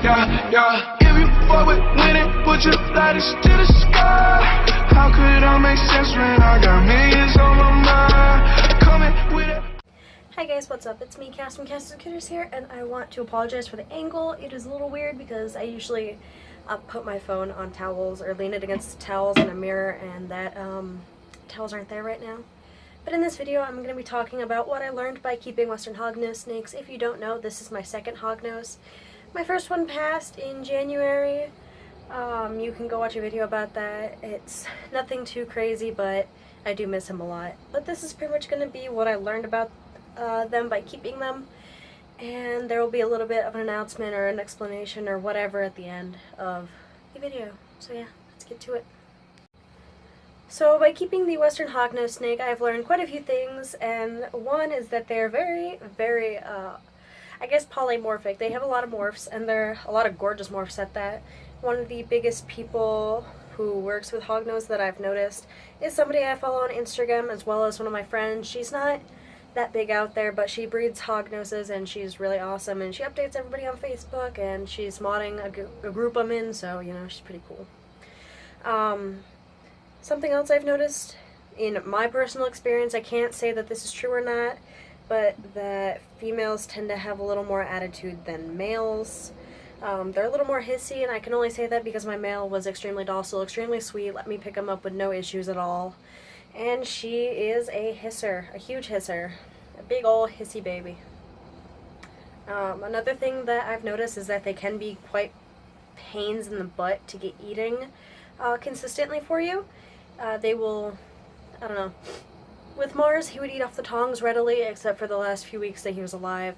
yeah. If you fuck with winning, put your lighters to the sky. How could I make sense when I got millions on my mind? Coming with it. Hi guys, what's up? It's me, Cass from Cass's Computers here, and I want to apologize for the angle. It is a little weird because I usually put my phone on towels or lean it against towels in a mirror, and that towels aren't there right now. But in this video, I'm going to be talking about what I learned by keeping Western Hognose snakes. If you don't know, this is my second hognose. My first one passed in January. You can go watch a video about that. It's nothing too crazy, but I do miss him a lot. But this is pretty much going to be what I learned about them by keeping them, and there will be a little bit of an announcement or an explanation or whatever at the end of the video. So yeah, let's get to it. So by keeping the Western Hognose snake, I've learned quite a few things, and one is that they're very, very, I guess polymorphic. They have a lot of morphs, and they're a lot of gorgeous morphs at that. One of the biggest people who works with hognose that I've noticed is somebody I follow on Instagram, as well as one of my friends. She's not that big out there, but she breeds hognoses and she's really awesome, and she updates everybody on Facebook, and she's modding a group I'm in, so you know, she's pretty cool. Something else I've noticed in my personal experience, I can't say that this is true or not, but that females tend to have a little more attitude than males. They're a little more hissy, and I can only say that because my male was extremely docile, extremely sweet, let me pick him up with no issues at all. And she is a hisser, a huge hisser, a big old hissy baby. Another thing that I've noticed is that they can be quite pains in the butt to get eating consistently for you. They will, I don't know, with Mars he would eat off the tongs readily, except for the last few weeks that he was alive.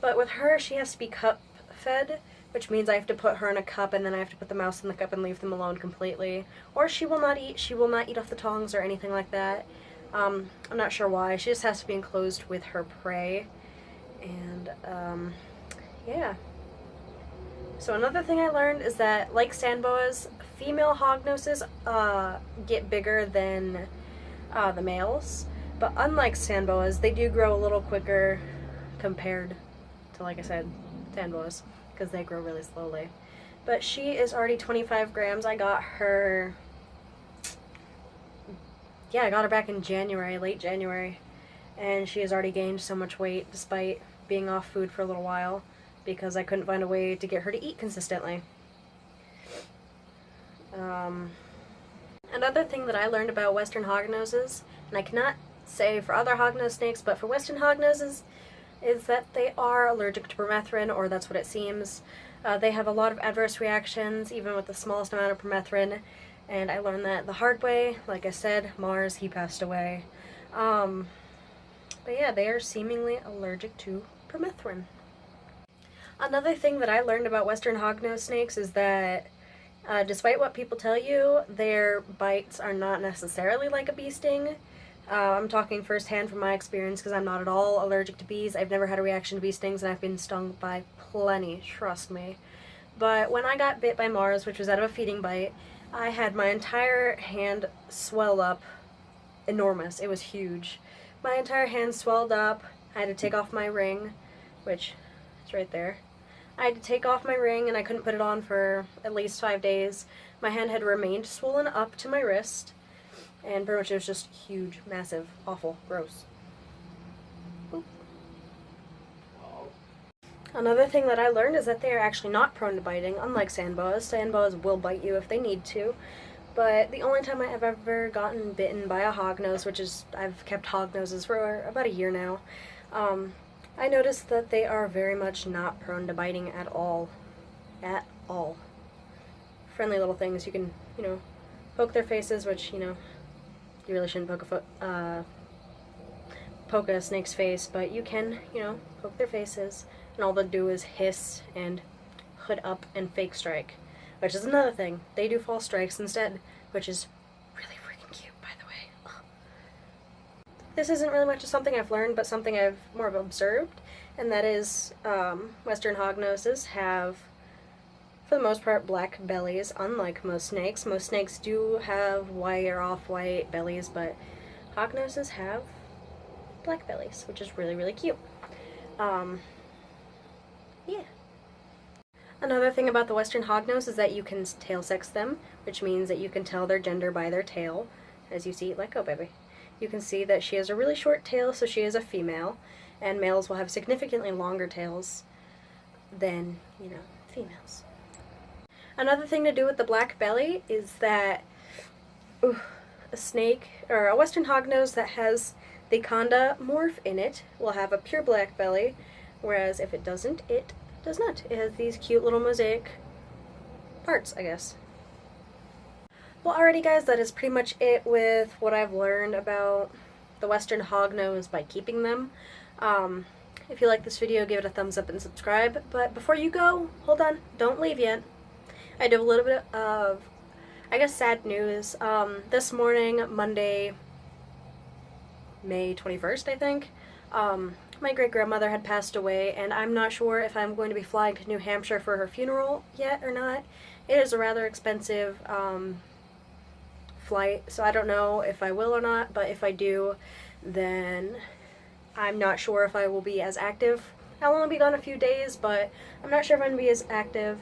But with her, she has to be cup fed, which means I have to put her in a cup, and then I have to put the mouse in the cup and leave them alone completely. Or she will not eat off the tongs or anything like that. I'm not sure why. She just has to be enclosed with her prey. And, yeah. So another thing I learned is that, like sand boas, female hognoses get bigger than the males. But unlike sand boas, they do grow a little quicker compared to, like I said, sand boas, because they grow really slowly. But she is already 25 grams. I got her, yeah, I got her back in January, late January, and she has already gained so much weight despite being off food for a little while because I couldn't find a way to get her to eat consistently. Another thing that I learned about Western Hognoses, and I cannot say for other hognose snakes, but for Western Hognoses, is that they are allergic to permethrin, or that's what it seems. They have a lot of adverse reactions, even with the smallest amount of permethrin, and I learned that the hard way. Like I said, Mars, he passed away. But yeah, they are seemingly allergic to permethrin. Another thing that I learned about Western Hognose snakes is that despite what people tell you, their bites are not necessarily like a bee sting. I'm talking firsthand from my experience because I'm not at all allergic to bees. I've never had a reaction to bee stings, and I've been stung by plenty, trust me. But when I got bit by Mars, which was out of a feeding bite, I had my entire hand swell up enormous. It was huge. My entire hand swelled up. I had to take off my ring, which is right there. I had to take off my ring, and I couldn't put it on for at least 5 days. My hand had remained swollen up to my wrist, and pretty much it was just huge, massive, awful, gross. Boop. Another thing that I learned is that they are actually not prone to biting, unlike sand boas. Sand boas will bite you if they need to, but the only time I have ever gotten bitten by a hognose, which is, I've kept hognoses for about a year now, I noticed that they are very much not prone to biting at all. At all. Friendly little things. You can, you know, poke their faces, which, you know, you really shouldn't poke a snake's face, but you can, you know, poke their faces, and all they'll do is hiss and hood up and fake strike, which is another thing. They do false strikes instead, which is really freaking cute, by the way. Ugh. This isn't really much of something I've learned, but something I've more of observed, and that is Western Hognoses have, for the most part, black bellies, unlike most snakes. Most snakes do have white or off-white bellies, but hognoses have black bellies, which is really, really cute. Yeah. Another thing about the Western Hognose is that you can tail sex them, which means that you can tell their gender by their tail. As you see, let go, baby. You can see that she has a really short tail, so she is a female, and males will have significantly longer tails than, females. Another thing to do with the black belly is that a snake, or a Western Hognose that has the conda morph in it will have a pure black belly, whereas if it doesn't, it does not. It has these cute little mosaic parts, I guess. Well, alrighty guys, that is pretty much it with what I've learned about the Western Hognose by keeping them. If you like this video, give it a thumbs up and subscribe. But before you go, hold on, don't leave yet. I do a little bit of, I guess, sad news. This morning, Monday, May 21st, I think, my great-grandmother had passed away, and I'm not sure if I'm going to be flying to New Hampshire for her funeral yet or not. It is a rather expensive flight, so I don't know if I will or not, but if I do, then I'm not sure if I will be as active. I'll only be gone a few days, but I'm not sure if I'm going to be as active.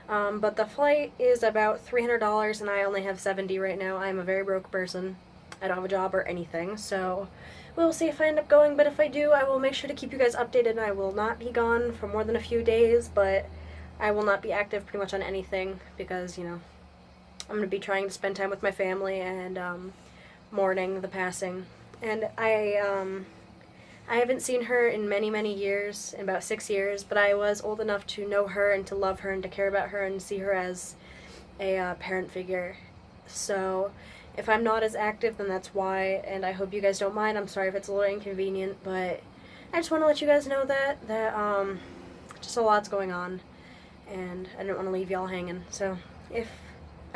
But the flight is about $300, and I only have $70 right now. I'm a very broke person. I don't have a job or anything, so we'll see if I end up going, but if I do, I will make sure to keep you guys updated. I will not be gone for more than a few days, but I will not be active pretty much on anything because, I'm going to be trying to spend time with my family and mourning the passing. And I haven't seen her in many, many years, in about 6 years, but I was old enough to know her and to love her and to care about her and see her as a parent figure. So if I'm not as active, then that's why, and I hope you guys don't mind. I'm sorry if it's a little inconvenient, but I just want to let you guys know that just a lot's going on, and I didn't want to leave y'all hanging. So if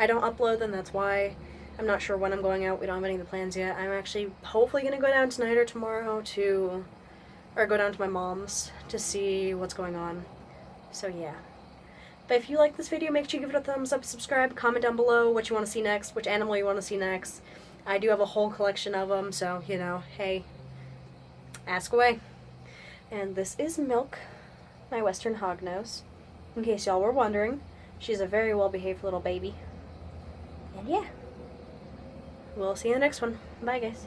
I don't upload, then that's why. I'm not sure when I'm going out. We don't have any of the plans yet. I'm actually hopefully going to go down tonight or tomorrow or go down to my mom's to see what's going on. So yeah. But if you like this video, make sure you give it a thumbs up, subscribe, comment down below what you want to see next, which animal you want to see next. I do have a whole collection of them, so, hey, ask away. And this is Milk, my Western Hognose. In case y'all were wondering, she's a very well-behaved little baby. And yeah. We'll see you in the next one. Bye, guys.